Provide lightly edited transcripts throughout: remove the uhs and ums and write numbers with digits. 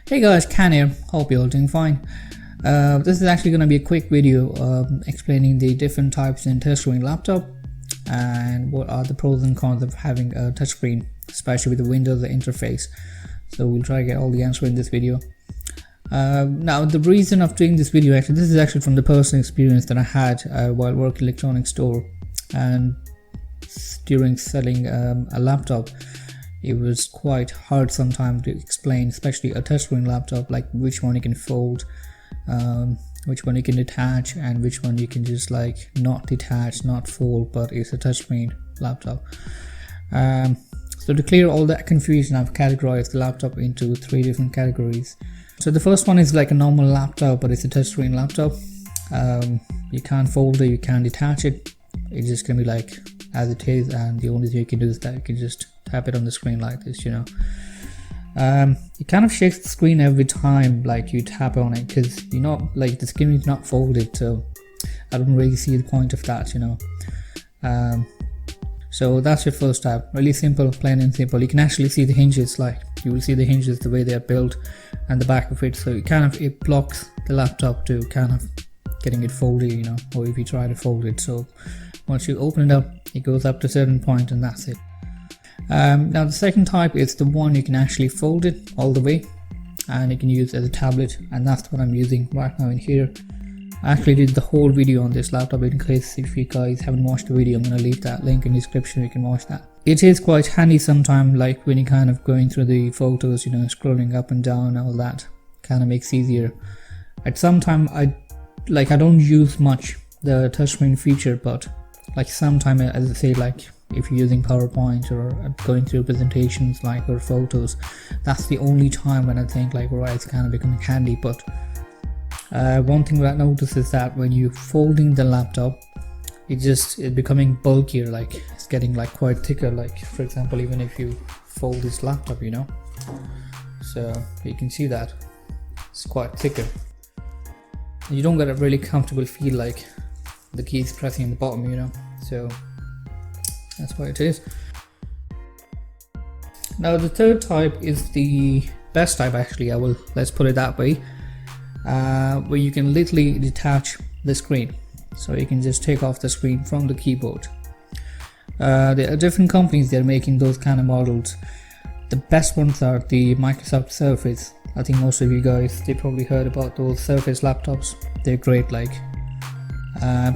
Hey guys, Can here. Hope you're all doing fine. This is actually going to be a quick video explaining the different types in touchscreen laptop and what are the pros and cons of having a touchscreen, especially with the Windows interface. So we'll try to get all the answer in this video. Now the reason of doing this video, this is actually from the personal experience that I had while working electronics store, and during selling a laptop. It was quite hard sometimes to explain, especially a touchscreen laptop, like which one you can fold, which one you can detach, and which one you can just like not detach, not fold, but it's a touchscreen laptop. So to clear all that confusion, I've categorized the laptop into 3 different categories. So the first one is like a normal laptop, but it's a touchscreen laptop. You can't fold it, you can't detach it. It's just gonna be like as it is, and the only thing you can do is that you can just tap it on the screen like this, it kind of shakes the screen every time like you tap on it, because you're not like the screen is not folded, so I don't really see the point of that, so that's your first tab. Really simple, plain and simple. You can actually see the hinges, like you will see the hinges the way they are built and the back of it, so it blocks the laptop to kind of getting it folded, or if you try to fold it. So once you open it up, it goes up to a certain point and that's it. Now the second type is the one you can actually fold it all the way and you can use as a tablet, and that's what I'm using right now in here. I actually did the whole video on this laptop. In case if you guys haven't watched the video, I'm going to leave that link in the description, you can watch that. It is quite handy sometimes, like when you're kind of going through the photos, scrolling up and down, all that kind of makes easier. At some time I don't use much the touchscreen feature, but like sometime, as I say, like if you're using PowerPoint or going through presentations or photos, that's the only time when I think right, it's kind of becoming handy. But one thing that I noticed is that when you're folding the laptop, it's becoming bulkier, like it's getting quite thicker, like for example, even if you fold this laptop, so you can see that it's quite thicker. You don't get a really comfortable feel like the key is pressing in the bottom, so that's why it is. Now the third type is the best type, actually. Let's put it that way, where you can literally detach the screen, so you can just take off the screen from the keyboard. There are different companies that are making those kind of models. The best ones are the Microsoft Surface. I think most of you guys, they probably heard about those Surface laptops. They're great.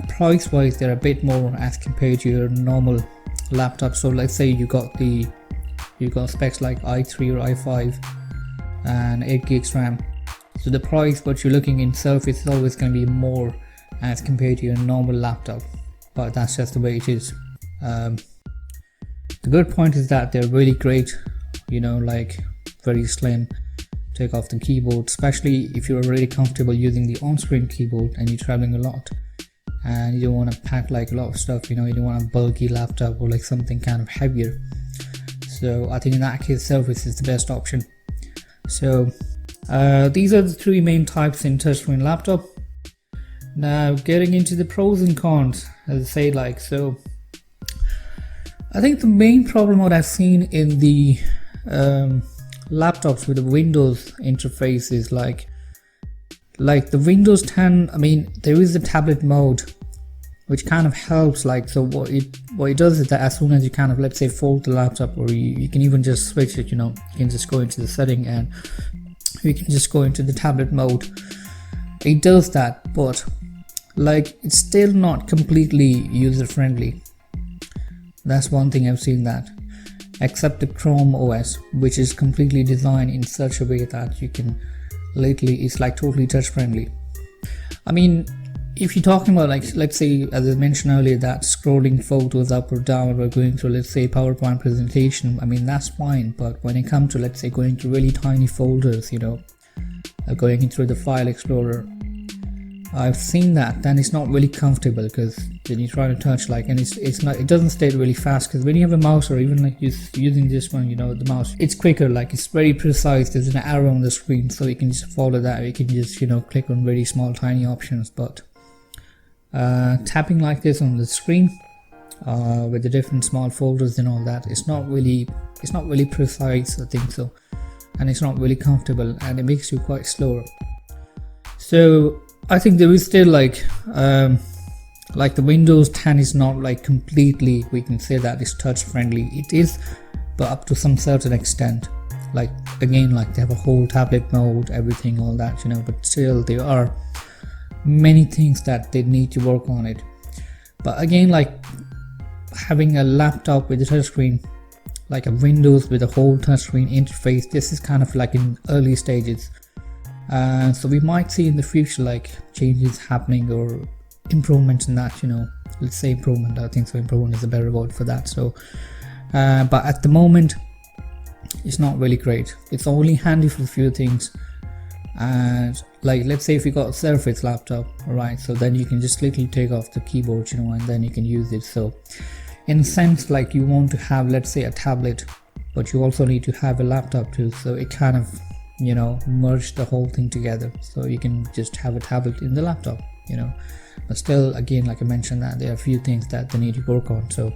Price wise, they're a bit more as compared to your normal laptop. So let's say you got specs like i3 or i5 and 8 gigs RAM. So the price what you're looking in Surface is always going to be more as compared to your normal laptop, but that's just the way it is. The good point is that they're really great, very slim. Take off the keyboard, especially if you're already comfortable using the on-screen keyboard and you're traveling a lot and you don't want to pack a lot of stuff, you don't want a bulky laptop or something kind of heavier. So I think in that case Surface is the best option. So these are the 3 main types in touchscreen laptop. Now getting into the pros and cons, as I say, so I think the main problem what I've seen in the laptops with the Windows interface is like the Windows 10. I mean, there is a tablet mode which kind of helps, so what it does is that as soon as you kind of, let's say, fold the laptop, or you can even just switch it, you can just go into the setting and you can just go into the tablet mode. It does that, but it's still not completely user friendly. That's one thing I've seen, that except the Chrome OS, which is completely designed in such a way that you can literally, it's totally touch friendly. I mean, if you're talking about let's say, as I mentioned earlier, that scrolling photos up or down or going through, let's say, PowerPoint presentation, I mean that's fine. But when it comes to, let's say, going to really tiny folders, going in through the file explorer, I've seen that then it's not really comfortable, because then you try to touch and it doesn't stay really fast, because when you have a mouse, or even using this one, the mouse, it's quicker, it's very precise. There's an arrow on the screen, so you can just follow that. You can just click on very small tiny options. But tapping like this on the screen with the different small folders and all that, it's not really precise, I think so. and it's not really comfortable, and it makes you quite slower. So I think there is still like the Windows 10 is not like completely, we can say that it's touch friendly. It is, but up to some certain extent. Like again, like they have a whole tablet mode, everything, all that, you know, but still there are many things that they need to work on it. But again, like having a laptop with a touchscreen, like a Windows with a whole touchscreen interface, this is kind of like in early stages. So we might see in the future like changes happening or improvements in that, you know. Let's say improvement, I think so, improvement is a better word for that. So but at the moment it's not really great. It's only handy for a few things, and like let's say if you got a Surface laptop, right, so then you can just literally take off the keyboard, you know, and then you can use it. So in a sense, like you want to have, let's say, a tablet, but you also need to have a laptop too, so it kind of, you know, merge the whole thing together, so you can just have a tablet in the laptop, you know. But still, again, like I mentioned, that there are a few things that they need to work on, so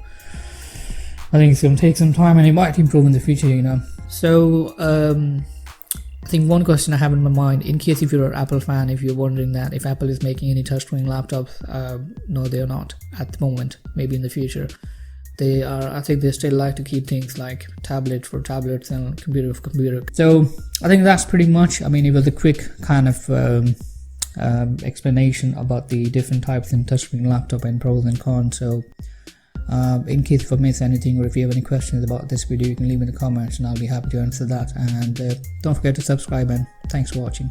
I think it's going to take some time, and it might improve in the future, you know. So I think one question I have in my mind, in case if you're an Apple fan, if you're wondering that if Apple is making any touchscreen laptops, no, they're not at the moment. Maybe in the future they are. I think they still like to keep things like tablet for tablets and computer for computer. So I think that's pretty much, I mean, it was a quick kind of explanation about the different types in touchscreen laptop and pros and cons. So in case if I miss anything, or if you have any questions about this video, you can leave in the comments and I'll be happy to answer that. And don't forget to subscribe, and thanks for watching.